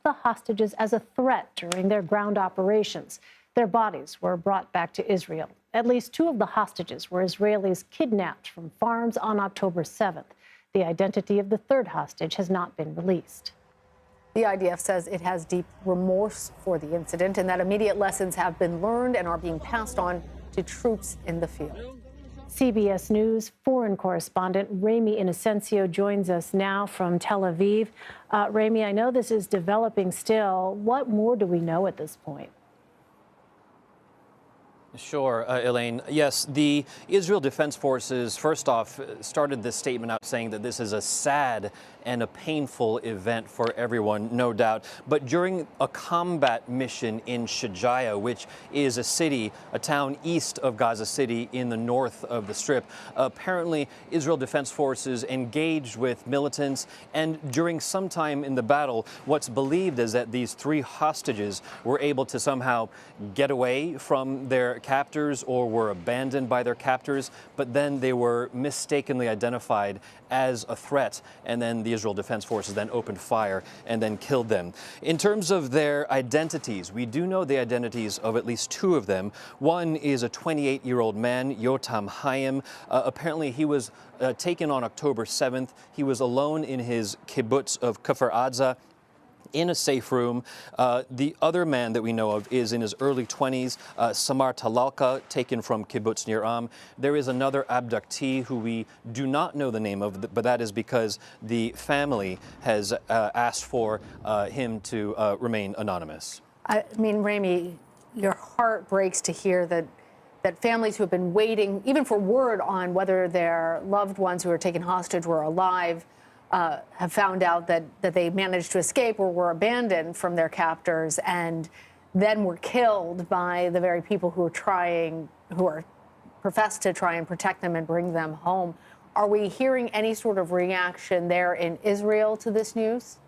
the hostages as a threat during their ground operations. Their bodies were brought back to Israel. At least 2 of the hostages were Israelis kidnapped from farms on October 7th. The identity of the 3rd hostage has not been released. The IDF says it has deep remorse for the incident and that immediate lessons have been learned and are being passed on to troops in the field. CBS News foreign correspondent Ramy Inocencio joins us now from Tel Aviv. Ramy, I know this is developing still. What more do we know at this point? Sure, Elaine. Yes, the Israel Defense Forces, first off, started this statement out saying that this is a sad and a painful event for everyone, no doubt. But during a combat mission in Shajaya, which is a town east of Gaza City in the north of the Strip, apparently Israel Defense Forces engaged with militants, and during some time in the battle, what's believed is that these 3 hostages were able to somehow get away from their captors or were abandoned by their captors, but then they were mistakenly identified as a threat, and then the Israel Defense Forces then opened fire and then killed them. In terms of their identities, we do know the identities of at least 2 of them. One is a 28-year-old man, Yotam Hayim. Apparently he was taken on October 7th. He was alone in his kibbutz of Kfar Aza, in a safe room. The other man that we know of is in his early 20s, Samar Talalka, taken from kibbutz Nir Am. There is another abductee who we do not know the name of, but that is because the family has asked for him to remain anonymous. I mean, Ramy, your heart breaks to hear that families who have been waiting, even for word on whether their loved ones who were taken hostage were alive, have found out that they managed to escape or were abandoned from their captors and then were killed by the very people who are professed to try and protect them and bring them home. Are we hearing any sort of reaction there in Israel to this news?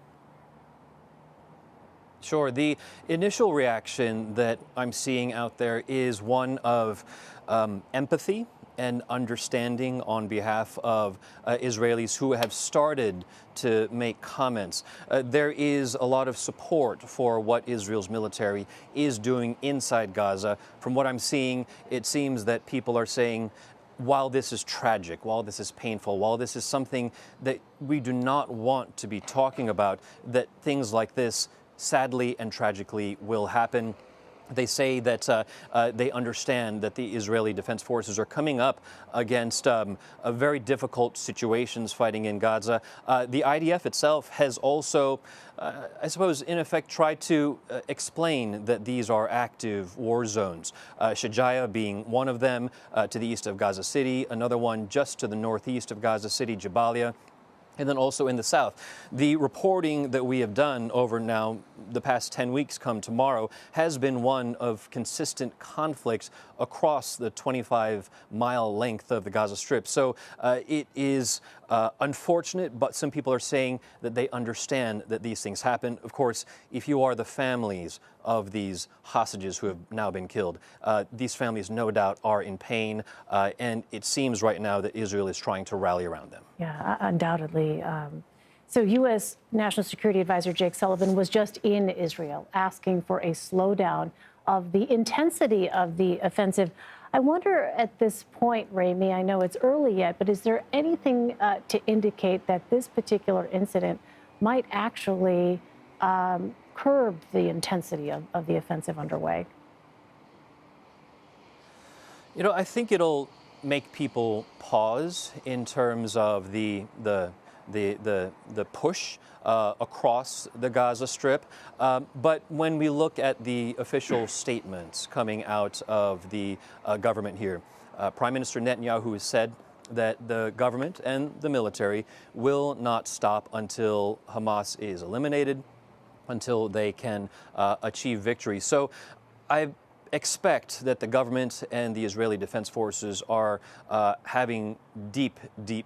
Sure. The initial reaction that I'm seeing out there is one of empathy and understanding on behalf of Israelis who have started to make comments. There is a lot of support for what Israel's military is doing inside Gaza. From what I'm seeing, it seems that people are saying, while this is tragic, while this is painful, while this is something that we do not want to be talking about, that things like this sadly and tragically will happen. They say that they understand that the Israeli Defense Forces are coming up against very difficult situations fighting in Gaza. The IDF itself has also, I suppose, in effect, tried to explain that these are active war zones. Shajaya being one of them to the east of Gaza City, another one just to the northeast of Gaza City, Jabalia. And then also in the south. The reporting that we have done over now the past 10 weeks come tomorrow has been one of consistent conflicts across the 25-mile length of the Gaza Strip. So it is unfortunate, but some people are saying that they understand that these things happen. Of course, if you are the families of these hostages who have now been killed, these families no doubt are in pain, and it seems right now that Israel is trying to rally around them. Yeah, undoubtedly. So U.S. National Security Advisor Jake Sullivan was just in Israel asking for a slowdown of the intensity of the offensive. I wonder at this point, Ramy, I know it's early yet, but is there anything to indicate that this particular incident might actually curb the intensity of the offensive underway? You know, I think it'll make people pause in terms of the push across the Gaza Strip. But when we look at the official statements coming out of the government here, Prime Minister Netanyahu has said that the government and the military will not stop until Hamas is eliminated, until they can achieve victory. So I expect that the government and the Israeli Defense Forces are having deep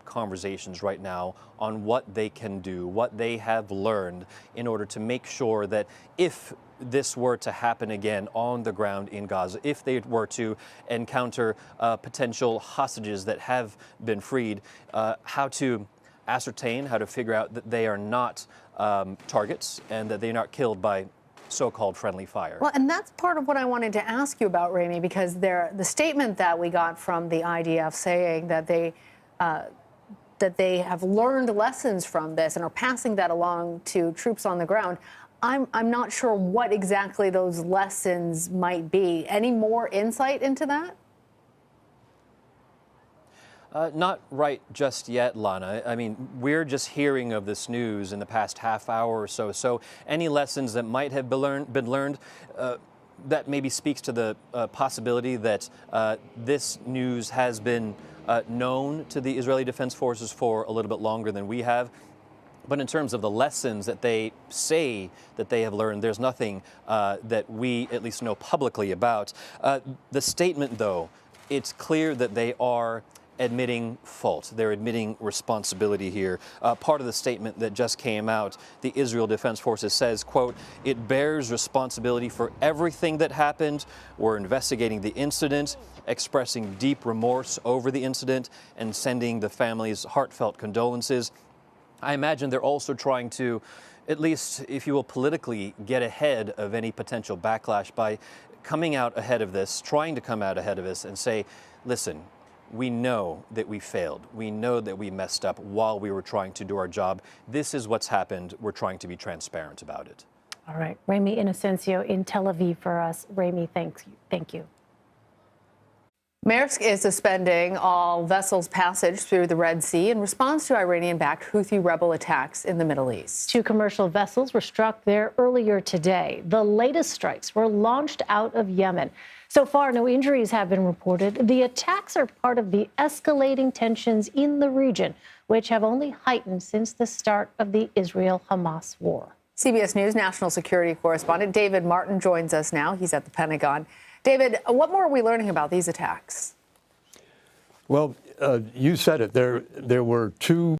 conversations right now on what they can do, what they have learned in order to make sure that if this were to happen again on the ground in Gaza, if they were to encounter potential hostages that have been freed, how to ascertain, how to figure out that they are not targets and that they're not killed by so-called friendly fire. Well, and that's part of what I wanted to ask you about, Rami, because the statement that we got from the IDF saying that they have learned lessons from this and are passing that along to troops on the ground. I'm not sure what exactly those lessons might be. Any more insight into that? Not right just yet, Lana. I mean, we're just hearing of this news in the past half hour or so. So any lessons that might have been learned, that maybe speaks to the possibility that this news has been known to the Israeli Defense Forces for a little bit longer than we have. But in terms of the lessons that they say that they have learned, there's nothing that we at least know publicly about. The statement, though, it's clear that they are admitting fault. They're admitting responsibility here. Part of the statement that just came out, the Israel Defense Forces says, quote, "It bears responsibility for everything that happened. We're investigating the incident, expressing deep remorse over the incident, and sending the families heartfelt condolences." I imagine they're also trying to, at least, if you will, politically get ahead of any potential backlash by coming out ahead of this, trying to come out ahead of this and say, listen, we know that we failed. We know that we messed up while we were trying to do our job. This is what's happened. We're trying to be transparent about it. All right. Rami Inocencio in Tel Aviv for us. Rami, thank you. Maersk is suspending all vessels' passage through the Red Sea in response to Iranian-backed Houthi rebel attacks in the Middle East. 2 commercial vessels were struck there earlier today. The latest strikes were launched out of Yemen. So far, no injuries have been reported. The attacks are part of the escalating tensions in the region, which have only heightened since the start of the Israel-Hamas war. CBS News national security correspondent David Martin joins us now. He's at the Pentagon. David, what more are we learning about these attacks? Well, you said it. There were 2